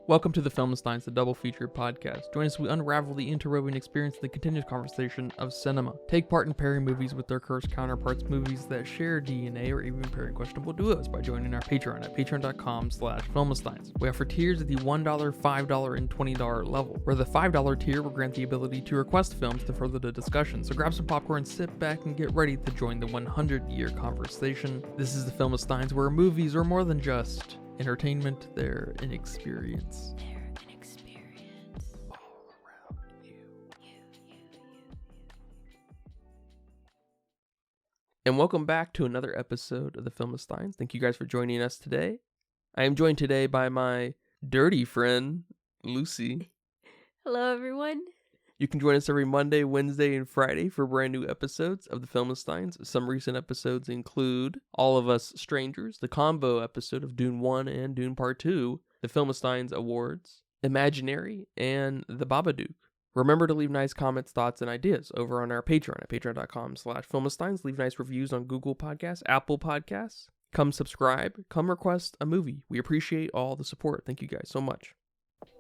Welcome to the Film Steins, the double feature podcast. Join us as we unravel the interwoven experience of the continuous conversation of cinema. Take part in pairing movies with their cursed counterparts, movies that share DNA, or even pairing questionable duos by joining our Patreon at patreon.com/filmsteins. We offer tiers at the $1, $5, and $20 level, where the $5 tier will grant the ability to request films to further the discussion. So grab some popcorn, sit back, and get ready to join the 100-year conversation. This is the Film Steins, where movies are more than just entertainment, they're an experience. All around you. And welcome back to another episode of the Film Steins. Thank you guys for joining us today. I am joined today by my dirty friend, Lucy. Hello, everyone. You can join us every Monday, Wednesday, and Friday for brand new episodes of the Film Steins. Some recent episodes include All of Us Strangers, the combo episode of Dune 1 and Dune Part 2, the Film Steins Awards, Imaginary, and The Babadook. Remember to leave nice comments, thoughts, and ideas over on our Patreon at patreon.com/filmsteins. Leave nice reviews on Google Podcasts, Apple Podcasts. Come subscribe. Come request a movie. We appreciate all the support. Thank you guys so much.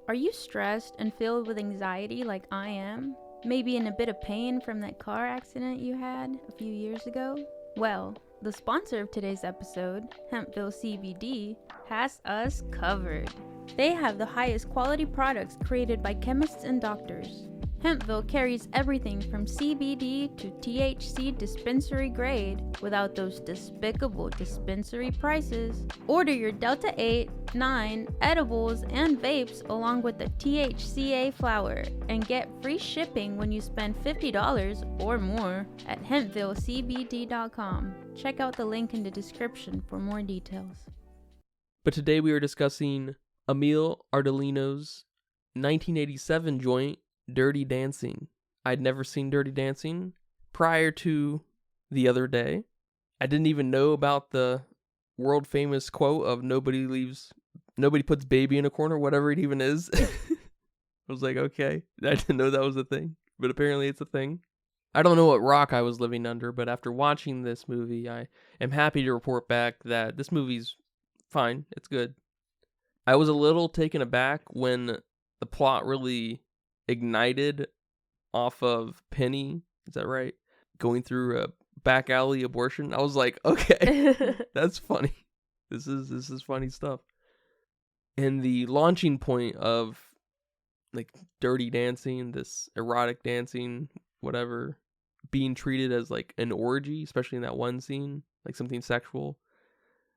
Are you stressed and filled with anxiety like I am? Maybe in a bit of pain from that car accident you had a few years ago? Well, the sponsor of today's episode, Hempville CBD, has us covered. They have the highest quality products created by chemists and doctors. Hempville carries everything from CBD to THC dispensary grade without those despicable dispensary prices. Order your Delta 8, 9 edibles and vapes along with the THCA flower and get free shipping when you spend $50 or more at hempvillecbd.com. Check out the link in the description for more details. But today we are discussing Emile Ardolino's 1987 joint, Dirty Dancing. I'd never seen Dirty Dancing prior to the other day. I didn't even know about the world famous quote of nobody puts baby in a corner, whatever it even is. I was like, okay, I didn't know that was a thing, but apparently it's a thing. I don't know what rock I was living under, but after watching this movie, I am happy to report back that this movie's fine. It's good. I was a little taken aback when the plot really ignited off of Penny, is that right? Going through a back alley abortion. I was like, okay, that's funny. This is funny stuff. And the launching point of like Dirty Dancing, this erotic dancing, whatever, being treated as like an orgy, especially in that one scene, like something sexual,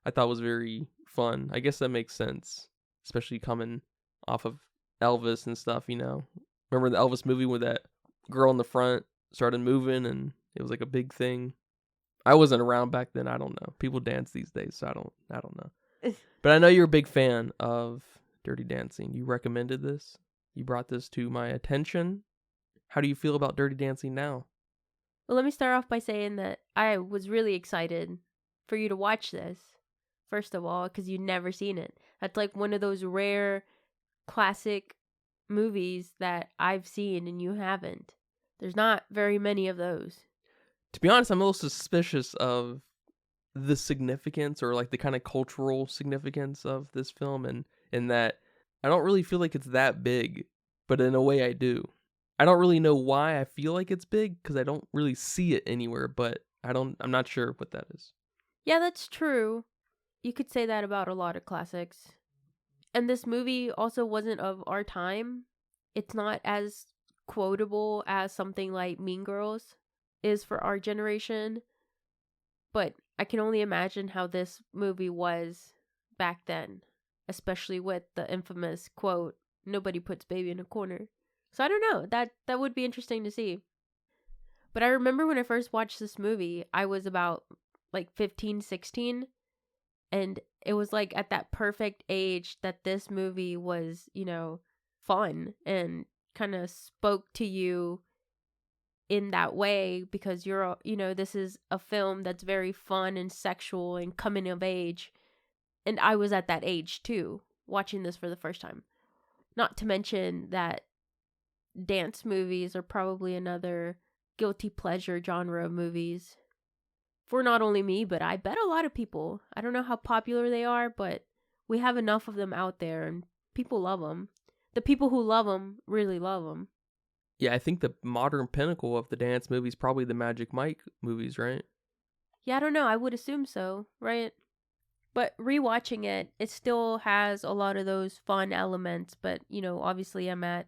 I thought was very fun. I guess that makes sense, especially coming off of Elvis and stuff, you know. Remember the Elvis movie where that girl in the front started moving and it was like a big thing? I wasn't around back then. I don't know. People dance these days, so I don't know. But I know you're a big fan of Dirty Dancing. You recommended this. You brought this to my attention. How do you feel about Dirty Dancing now? Well, let me start off by saying that I was really excited for you to watch this, first of all, because you'd never seen it. That's like one of those rare classic movies that I've seen and you haven't. There's not very many of those. To be honest, I'm a little suspicious of the significance or like the kind of cultural significance of this film, and in that I don't really feel like it's that big, but in a way I do. I don't really know why I feel like it's big because I don't really see it anywhere, but I'm not sure what that is. Yeah, that's true. You could say that about a lot of classics. And this movie also wasn't of our time. It's not as quotable as something like Mean Girls is for our generation. But I can only imagine how this movie was back then, especially with the infamous quote, "Nobody puts baby in a corner." So I don't know. That would be interesting to see. But I remember when I first watched this movie, I was about like 15, 16. And it was like at that perfect age that this movie was, you know, fun and kind of spoke to you in that way because you're, you know, this is a film that's very fun and sexual and coming of age. And I was at that age too, watching this for the first time. Not to mention that dance movies are probably another guilty pleasure genre of movies. For not only me, but I bet a lot of people. I don't know how popular they are, but we have enough of them out there, and People love them. The people who love them really love them. Yeah, I think the modern pinnacle of the dance movies probably the Magic Mike movies, right? Yeah, I don't know. I would assume so, right? But rewatching it, it still has a lot of those fun elements. But, obviously I'm at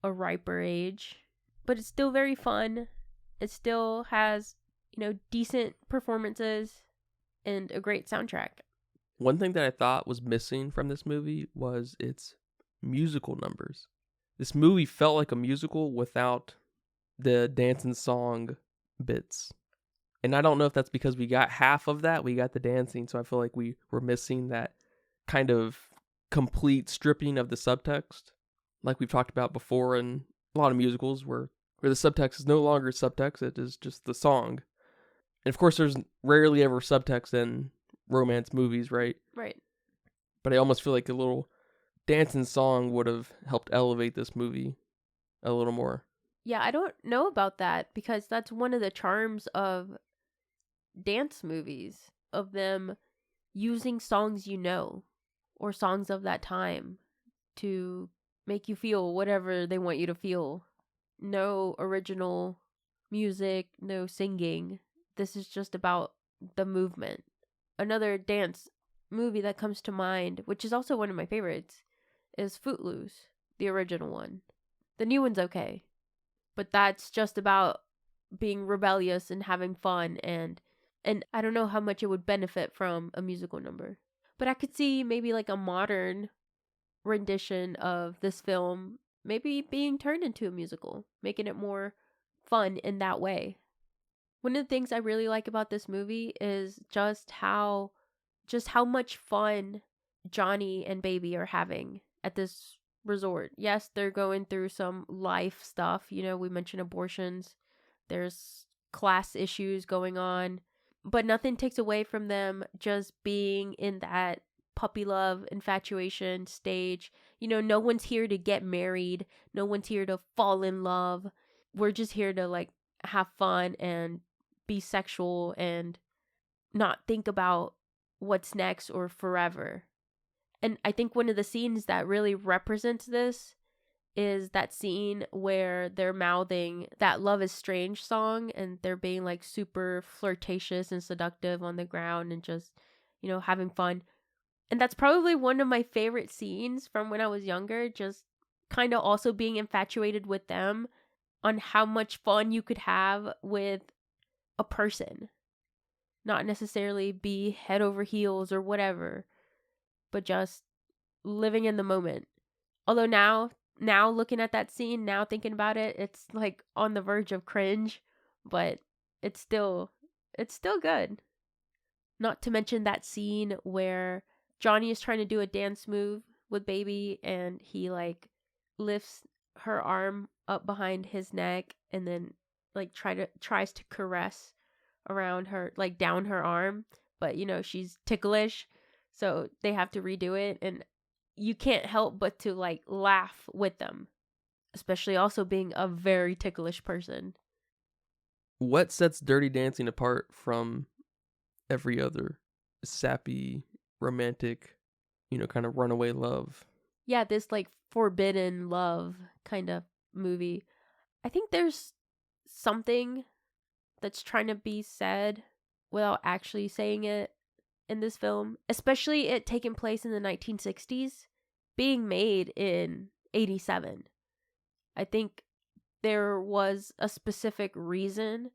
a riper age. But it's still very fun. It still has, decent performances and a great soundtrack. One thing that I thought was missing from this movie was its musical numbers. This movie felt like a musical without the dance and song bits. And I don't know if that's because we got half of that, we got the dancing, so I feel like we were missing that kind of complete stripping of the subtext, like we've talked about before in a lot of musicals where the subtext is no longer subtext, it is just the song. And of course, there's rarely ever subtext in romance movies, right? Right. But I almost feel like a little dance and song would have helped elevate this movie a little more. Yeah, I don't know about that because that's one of the charms of dance movies, of them using songs or songs of that time to make you feel whatever they want you to feel. No original music, no singing. This is just about the movement. Another dance movie that comes to mind, which is also one of my favorites, is Footloose, the original one. The new one's okay, but that's just about being rebellious and having fun, and I don't know how much it would benefit from a musical number. But I could see maybe like a modern rendition of this film maybe being turned into a musical, making it more fun in that way. One of the things I really like about this movie is just how much fun Johnny and Baby are having at this resort. Yes, they're going through some life stuff. We mentioned abortions. There's class issues going on. But nothing takes away from them just being in that puppy love infatuation stage. No one's here to get married. No one's here to fall in love. We're just here to like have fun and be sexual and not think about what's next or forever. And I think one of the scenes that really represents this is that scene where they're mouthing that Love is Strange song and they're being like super flirtatious and seductive on the ground and just, having fun. And that's probably one of my favorite scenes from when I was younger, just kind of also being infatuated with them on how much fun you could have with a person. Not necessarily be head over heels or whatever, but just living in the moment. Although now looking at that scene, now thinking about it, it's like on the verge of cringe, but it's still good. Not to mention that scene where Johnny is trying to do a dance move with Baby and he like lifts her arm up behind his neck and then like tries to caress around her, like down her arm, but she's ticklish, so they have to redo it, and you can't help but to like laugh with them, especially also being a very ticklish person. What sets Dirty Dancing apart from every other sappy, romantic, kind of runaway love? Yeah, this like forbidden love kind of movie. I think there's something that's trying to be said without actually saying it in this film, especially it taking place in the 1960s, being made in 87. I think there was a specific reason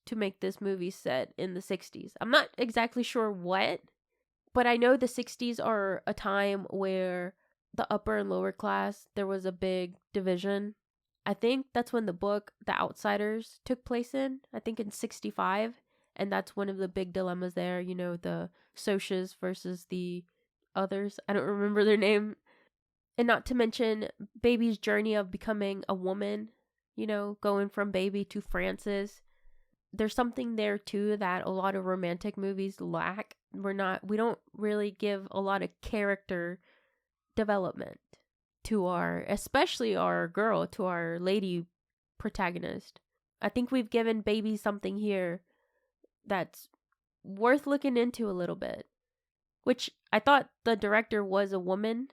to make this movie set in the 60s. I'm not exactly sure what, but I know the 60s are a time where the upper and lower class, there was a big division. I think that's when the book The Outsiders took place I think in 65. And that's one of the big dilemmas there, the socias versus the others. I don't remember their name. And not to mention Baby's journey of becoming a woman, going from Baby to Frances. There's something there too that a lot of romantic movies lack. We don't really give a lot of character development to especially our girl, to our lady protagonist. I think we've given Baby something here that's worth looking into a little bit, which I thought the director was a woman.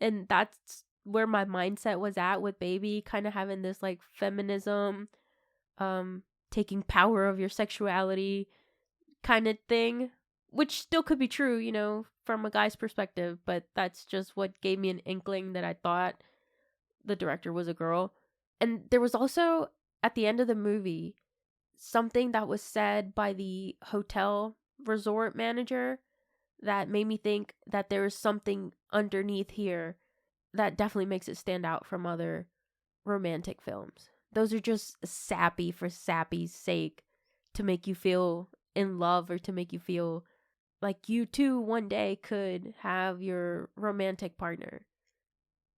And that's where my mindset was at with Baby, kind of having this like feminism, taking power of your sexuality kind of thing, which still could be true, you know, from a guy's perspective, but that's just what gave me an inkling that I thought the director was a girl. And there was also, at the end of the movie, something that was said by the hotel resort manager that made me think that there is something underneath here that definitely makes it stand out from other romantic films. Those are just sappy for sappy's sake, to make you feel in love or to make you feel like you too one day could have your romantic partner.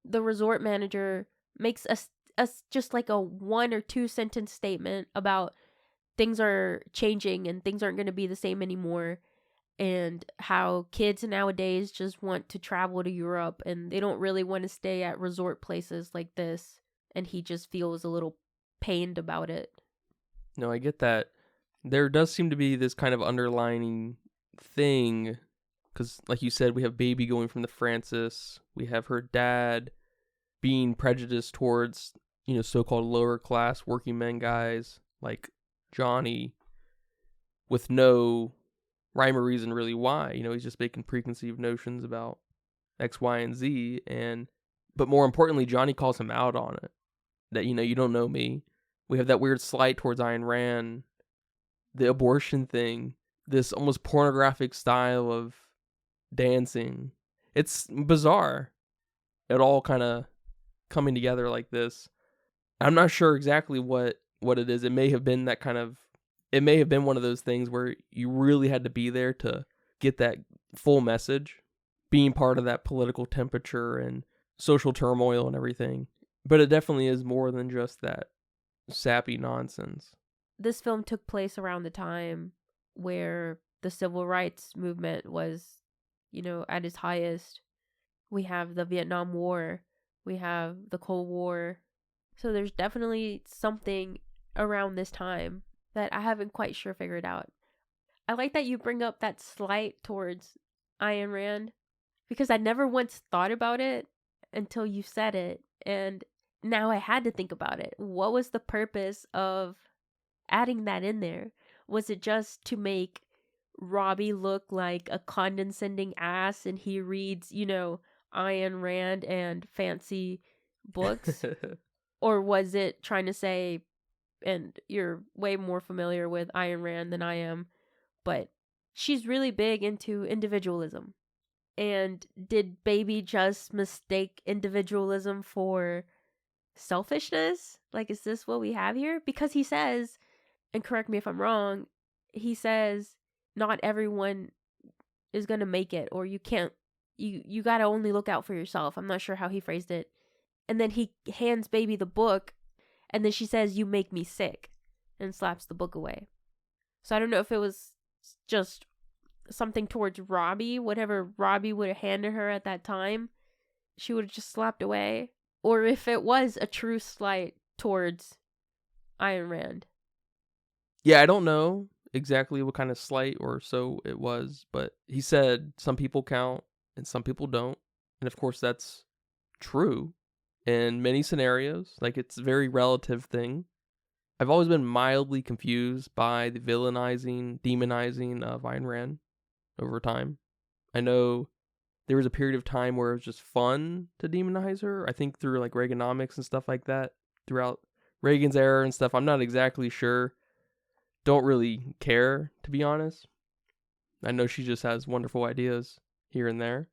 The resort manager makes a just like a 1 or 2 sentence statement about things are changing and things aren't going to be the same anymore, and how kids nowadays just want to travel to Europe and they don't really want to stay at resort places like this, and he just feels a little pained about it. No, I get that. There does seem to be this kind of underlining thing, because like you said, we have Baby going from the Francis, we have her dad being prejudiced towards, you know, so-called lower class working men guys like Johnny, with no rhyme or reason really why. You know, he's just making preconceived notions about X, Y, and Z, but more importantly, Johnny calls him out on it. That, you know, you don't know me. We have that weird slight towards Ayn Rand, the abortion thing, this almost pornographic style of dancing. It's bizarre. It all kind of coming together like this. I'm not sure exactly what it is. It may have been one of those things where you really had to be there to get that full message, being part of that political temperature and social turmoil and everything. But it definitely is more than just that sappy nonsense. This film took place around the time where the civil rights movement was, you know, at its highest. We have the Vietnam War, we have the Cold War. So there's definitely something around this time that I haven't quite sure figured out. I like that you bring up that slight towards Ayn Rand, because I never once thought about it until you said it, and now I had to think about it. What was the purpose of adding that in there? Was it just to make Robbie look like a condescending ass and he reads, you know, Ayn Rand and fancy books? Or was it trying to say, and you're way more familiar with Ayn Rand than I am, but she's really big into individualism. And did Baby just mistake individualism for selfishness? Like, is this what we have here? Because he says, and correct me if I'm wrong, he says not everyone is gonna make it, or you can't, you gotta only look out for yourself. I'm not sure how he phrased it. And then he hands Baby the book, and then she says, "You make me sick," and slaps the book away. So I don't know if it was just something towards Robbie, whatever Robbie would have handed her at that time, she would have just slapped away, or if it was a true slight towards Ayn Rand. Yeah, I don't know exactly what kind of slight or so it was, but he said some people count and some people don't. And of course, that's true in many scenarios. Like, it's a very relative thing. I've always been mildly confused by the villainizing, demonizing of Ayn Rand over time. I know there was a period of time where it was just fun to demonize her. I think through like Reaganomics and stuff like that, throughout Reagan's era and stuff. I'm not exactly sure. Don't really care, to be honest. I know she just has wonderful ideas here and there.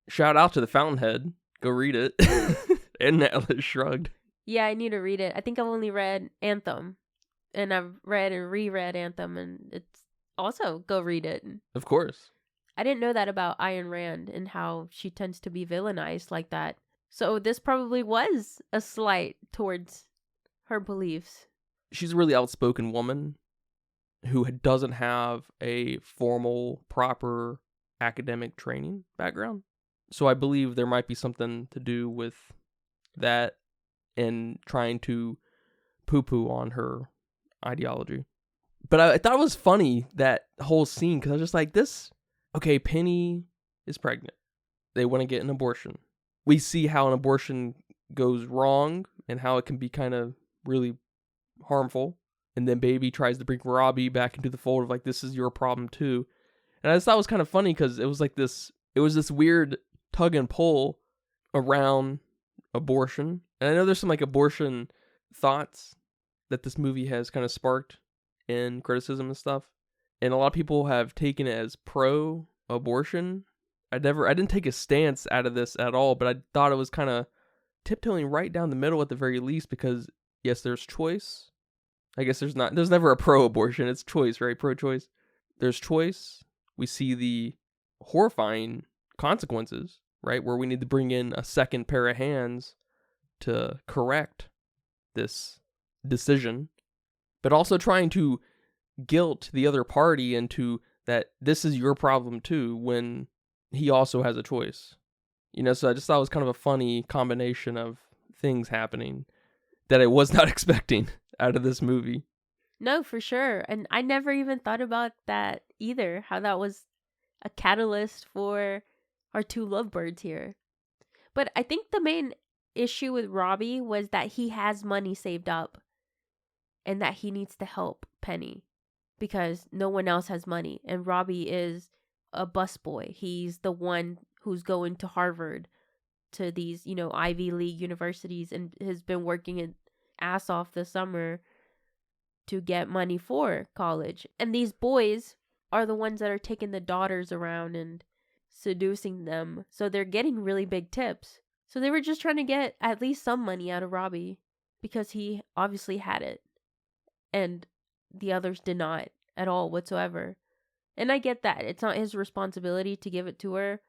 Shout out to The Fountainhead. Go read it. And Atlas Shrugged. Yeah, I need to read it. I think I've only read Anthem, and I've read and reread Anthem, and it's also go read it. Of course. I didn't know that about Ayn Rand and how she tends to be villainized like that. So this probably was a slight towards her beliefs. She's a really outspoken woman who doesn't have a formal, proper academic training background. So I believe there might be something to do with that and trying to poo-poo on her ideology. But I thought it was funny, that whole scene, because I was just like, this... Okay, Penny is pregnant. They want to get an abortion. we see how an abortion goes wrong and how it can be kind of really harmful. And then Baby tries to bring Robbie back into the fold of like, this is your problem too. And I just thought it was kind of funny because it was this weird tug and pull around abortion. And I know there's some like abortion thoughts that this movie has kind of sparked in criticism and stuff. And a lot of people have taken it as pro-abortion. I didn't take a stance out of this at all, but I thought it was kind of tiptoeing right down the middle at the very least because, yes, there's choice. I guess there's never a pro-abortion. It's choice, right? Pro-choice. There's choice. We see the horrifying consequences, right? Where we need to bring in a second pair of hands to correct this decision, but also trying to guilt the other party into that this is your problem too when he also has a choice. So I just thought it was kind of a funny combination of things happening that I was not expecting out of this movie. No, for sure. And I never even thought about that either, how that was a catalyst for our two lovebirds here. But I think the main issue with Robbie was that he has money saved up and that he needs to help Penny because no one else has money. And Robbie is a busboy. He's the one who's going to Harvard, to these, Ivy League universities, and has been working his ass off this summer to get money for college. And these boys are the ones that are taking the daughters around and seducing them. So they're getting really big tips. So they were just trying to get at least some money out of Robbie because he obviously had it. And the others did not at all whatsoever. And I get that. It's not his responsibility to give it to her,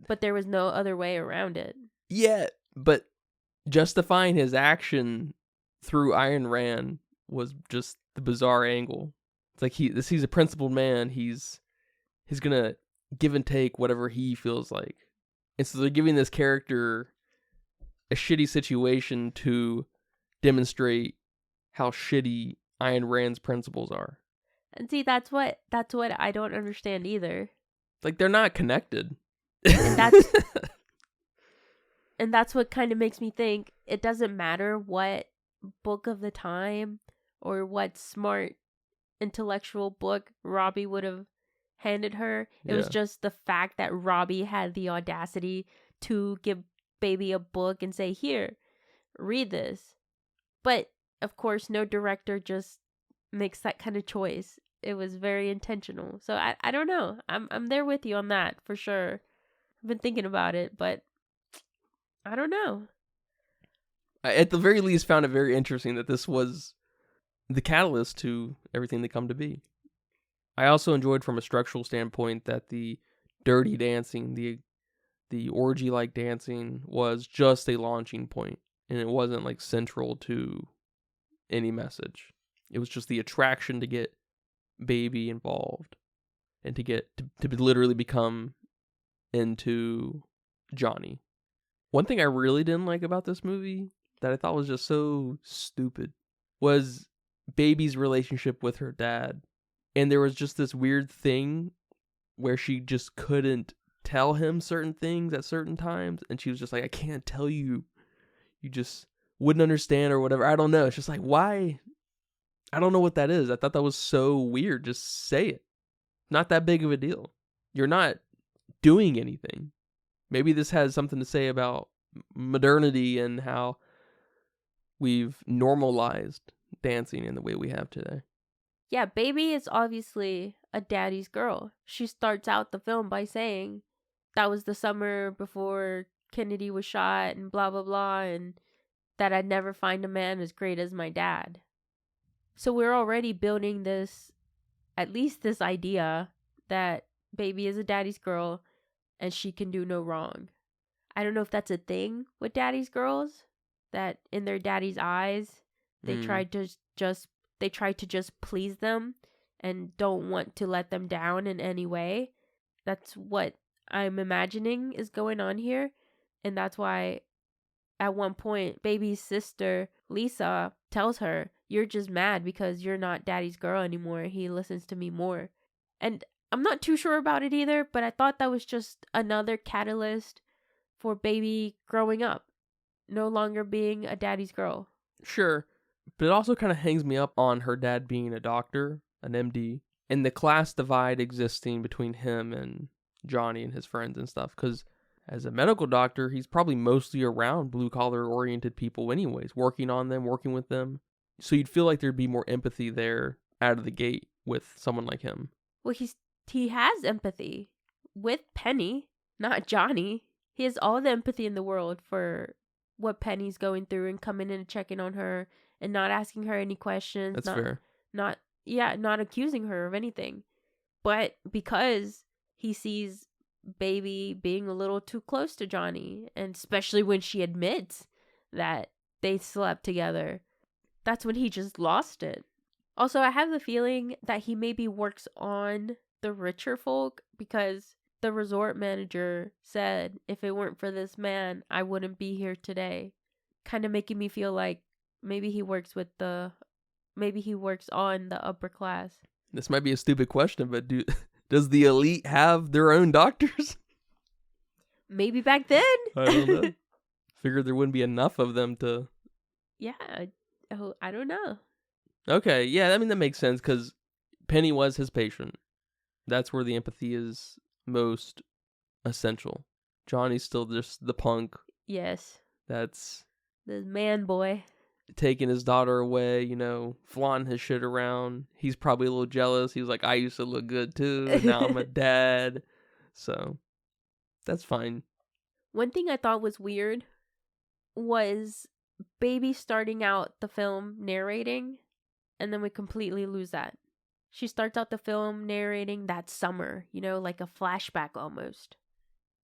but there was no other way around it. Yeah, but justifying his action through Ayn Rand was just the bizarre angle. It's like he's a principled man. He's gonna give and take whatever he feels like. And so they're giving this character a shitty situation to demonstrate how shitty Ayn Rand's principles are. And see, that's what I don't understand either. Like, they're not connected. And that's what kind of makes me think it doesn't matter what book of the time or what smart intellectual book Robbie would have handed her. It was just the fact that Robbie had the audacity to give Baby a book and say, here, read this. But of course, no director just makes that kind of choice. It was very intentional. So I don't know. I'm there with you on that for sure. I've been thinking about it, but I don't know. I, at the very least, found it very interesting that this was the catalyst to everything that come to be. I also enjoyed from a structural standpoint that the dirty dancing, the orgy-like dancing was just a launching point, and it wasn't like central to any message. It was just the attraction to get Baby involved and to get to literally become into Johnny. One thing I really didn't like about this movie that I thought was just so stupid was Baby's relationship with her dad. And there was just this weird thing where she just couldn't tell him certain things at certain times. And she was just like, I can't tell you. You just wouldn't understand or whatever. I don't know. It's just like, why? I don't know what that is. I thought that was so weird. Just say it. Not that big of a deal. You're not doing anything. Maybe this has something to say about modernity and how we've normalized dancing in the way we have today. Yeah, Baby is obviously a daddy's girl. She starts out the film by saying that was the summer before Kennedy was shot and blah, blah, blah, and that I'd never find a man as great as my dad. So we're already building this, at least this idea that Baby is a daddy's girl and she can do no wrong. I don't know if that's a thing with daddy's girls, that in their daddy's eyes, they try to just please them and don't want to let them down in any way. That's what I'm imagining is going on here. And that's why at one point, Baby's sister, Lisa, tells her, you're just mad because you're not daddy's girl anymore. He listens to me more. And I'm not too sure about it either, but I thought that was just another catalyst for baby growing up, no longer being a daddy's girl. Sure. But it also kind of hangs me up on her dad being a doctor, an MD, and the class divide existing between him and Johnny and his friends and stuff. Because as a medical doctor, he's probably mostly around blue-collar oriented people anyways, working on them, working with them. So you'd feel like there'd be more empathy there out of the gate with someone like him. Well, he has empathy with Penny, not Johnny. He has all the empathy in the world for what Penny's going through and coming in and checking on her and not asking her any questions. That's fair. Not accusing her of anything. But because he sees baby being a little too close to Johnny, and especially when she admits that they slept together, that's when he just lost it. Also, I have the feeling that he maybe works on the richer folk because the resort manager said, if it weren't for this man, I wouldn't be here today. Kind of making me feel like maybe he works on the upper class. This might be a stupid question, but does the elite have their own doctors? Maybe back then. I don't know. Figured there wouldn't be enough of them to... Yeah. Oh, I don't know. Okay, yeah, I mean, that makes sense, because Penny was his patient. That's where the empathy is most essential. Johnny's still just the punk. Yes. That's... the man boy. Taking his daughter away, flaunting his shit around. He's probably a little jealous. He was like, I used to look good too, and now I'm a dad. So, that's fine. One thing I thought was weird was baby starting out the film narrating, and then we completely lose that. She starts out the film narrating that summer, like a flashback almost.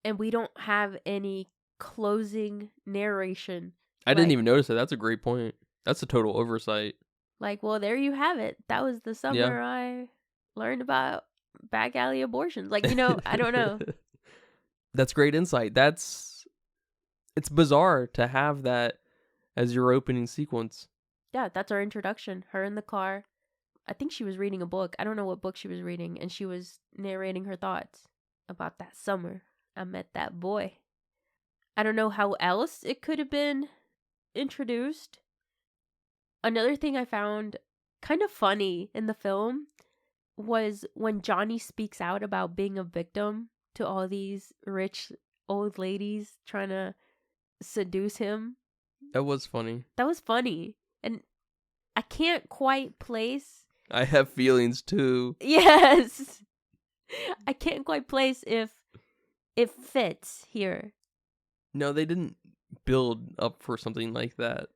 And we don't have any closing narration. I didn't even notice that. That's a great point. That's a total oversight. Like, well, there you have it. That was the summer I learned about back alley abortions. Like, I don't know. That's great insight. It's bizarre to have that as your opening sequence. Yeah, that's our introduction. Her in the car. I think she was reading a book. I don't know what book she was reading. And she was narrating her thoughts about that summer I met that boy. I don't know how else it could have been introduced. Another thing I found kind of funny in the film was when Johnny speaks out about being a victim to all these rich old ladies trying to seduce him. That was funny. That was funny. And I can't quite place... I have feelings too. Yes. I can't quite place if it fits here. No, they didn't build up for something like that.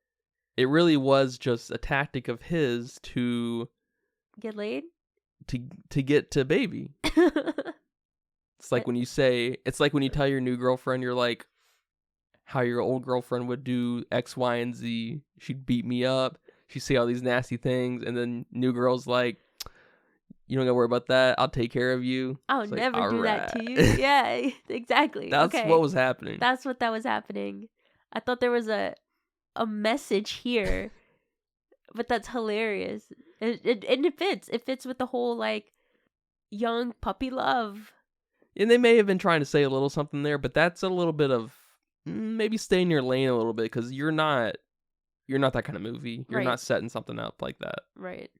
It really was just a tactic of his to get laid? To get to baby. It's like when you tell your new girlfriend, you're like, how your old girlfriend would do X, Y, and Z. She'd beat me up. She'd say all these nasty things. And then new girl's like, you don't gotta worry about that. I'll take care of you. I'll never do that to you. Yeah, exactly. That's what was happening. That's what that was happening. I thought there was a message here, but that's hilarious. It fits. It fits with the whole like young puppy love. And they may have been trying to say a little something there, but that's a little bit of maybe stay in your lane a little bit, because you're not that kind of movie. You're not setting something up like that. Right.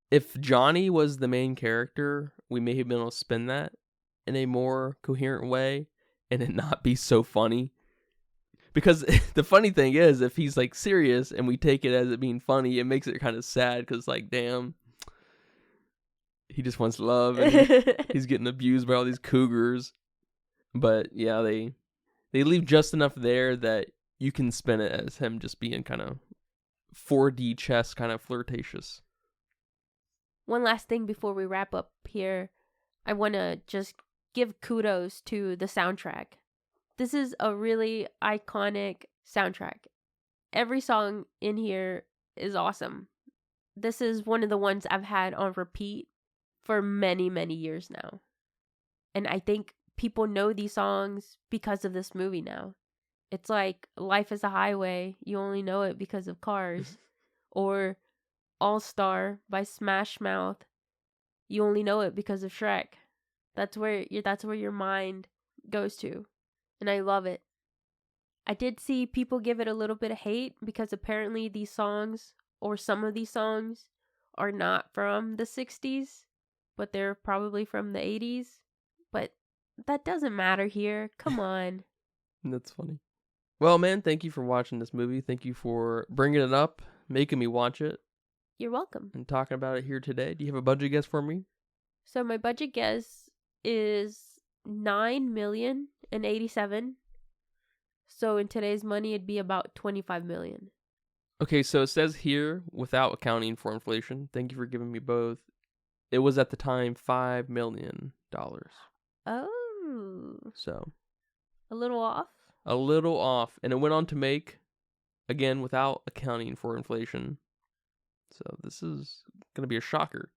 If Johnny was the main character, we may have been able to spin that in a more coherent way and it not be so funny. Because the funny thing is, if he's like serious and we take it as it being funny, it makes it kind of sad, because like, damn, he just wants love and he's getting abused by all these cougars. But yeah, they leave just enough there that you can spin it as him just being kind of 4D chess, kind of flirtatious. One last thing before we wrap up here, I want to just give kudos to the soundtrack. This is a really iconic soundtrack. Every song in here is awesome. This is one of the ones I've had on repeat for many, many years now. And I think people know these songs because of this movie now. It's like Life is a Highway. You only know it because of Cars. Or All Star by Smash Mouth. You only know it because of Shrek. That's where your mind goes to. And I love it. I did see people give it a little bit of hate because apparently these songs, or some of these songs, are not from the 60s, but they're probably from the 80s. But that doesn't matter here. Come on. That's funny. Well, man, thank you for watching this movie. Thank you for bringing it up, making me watch it, You're welcome. and talking about it here today. Do you have a budget guess for me? So my budget guess is 9,087,000. So in today's money, it'd be about 25 million. Okay, so it says here, without accounting for inflation, thank you for giving me both, it was at the time $5 million. Oh. So, A little off? a little off. And it went on to make, again, without accounting for inflation. So this is going to be a shocker.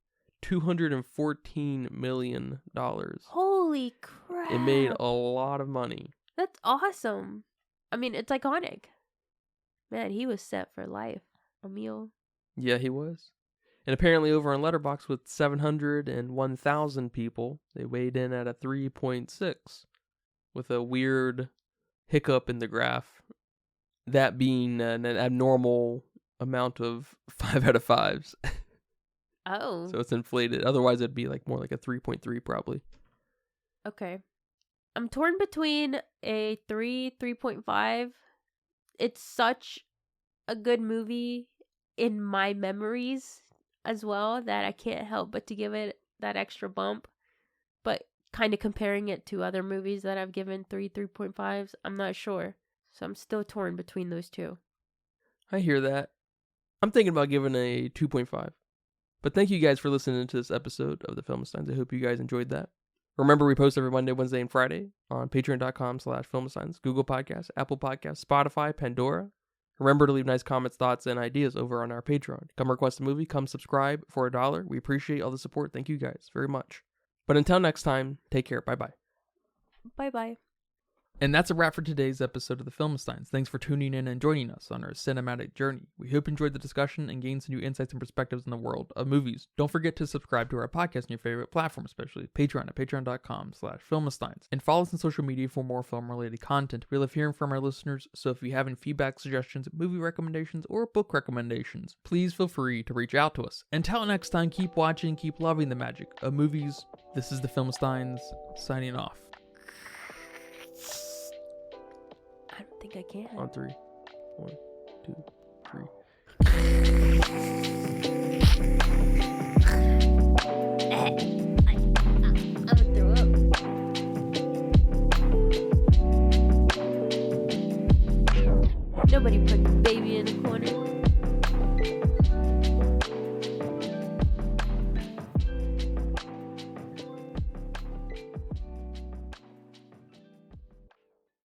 $214 million. Holy crap. It made a lot of money. That's awesome. I mean, it's iconic. Man, he was set for life. Emile. Yeah, he was. And apparently over on Letterboxd with 701,000 people, they weighed in at a 3.6 with a weird hiccup in the graph. That being an abnormal amount of 5 out of 5s. Oh. So it's inflated. Otherwise, it'd be like more like a 3.3 probably. Okay. I'm torn between a 3.5. It's such a good movie in my memories as well that I can't help but to give it that extra bump. But kind of comparing it to other movies that I've given 3.5s, I'm not sure. So I'm still torn between those two. I hear that. I'm thinking about giving a 2.5. But thank you guys for listening to this episode of the Filmsteins. I hope you guys enjoyed that. Remember, we post every Monday, Wednesday, and Friday on patreon.com/Filmsteins, Google Podcasts, Apple Podcasts, Spotify, Pandora. Remember to leave nice comments, thoughts, and ideas over on our Patreon. Come request a movie, come subscribe for $1. We appreciate all the support. Thank you guys very much. But until next time, take care. Bye-bye. Bye-bye. And that's a wrap for today's episode of the Filmsteins. Thanks for tuning in and joining us on our cinematic journey. We hope you enjoyed the discussion and gained some new insights and perspectives in the world of movies. Don't forget to subscribe to our podcast on your favorite platform, especially Patreon at patreon.com/Filmsteins. And follow us on social media for more film-related content. We love hearing from our listeners, so if you have any feedback, suggestions, movie recommendations, or book recommendations, please feel free to reach out to us. Until next time, keep watching, keep loving the magic of movies. This is the Filmsteins, signing off. I don't think I can. On 3. 1, 2, 3. I'm gonna throw up. Nobody put the baby in the corner.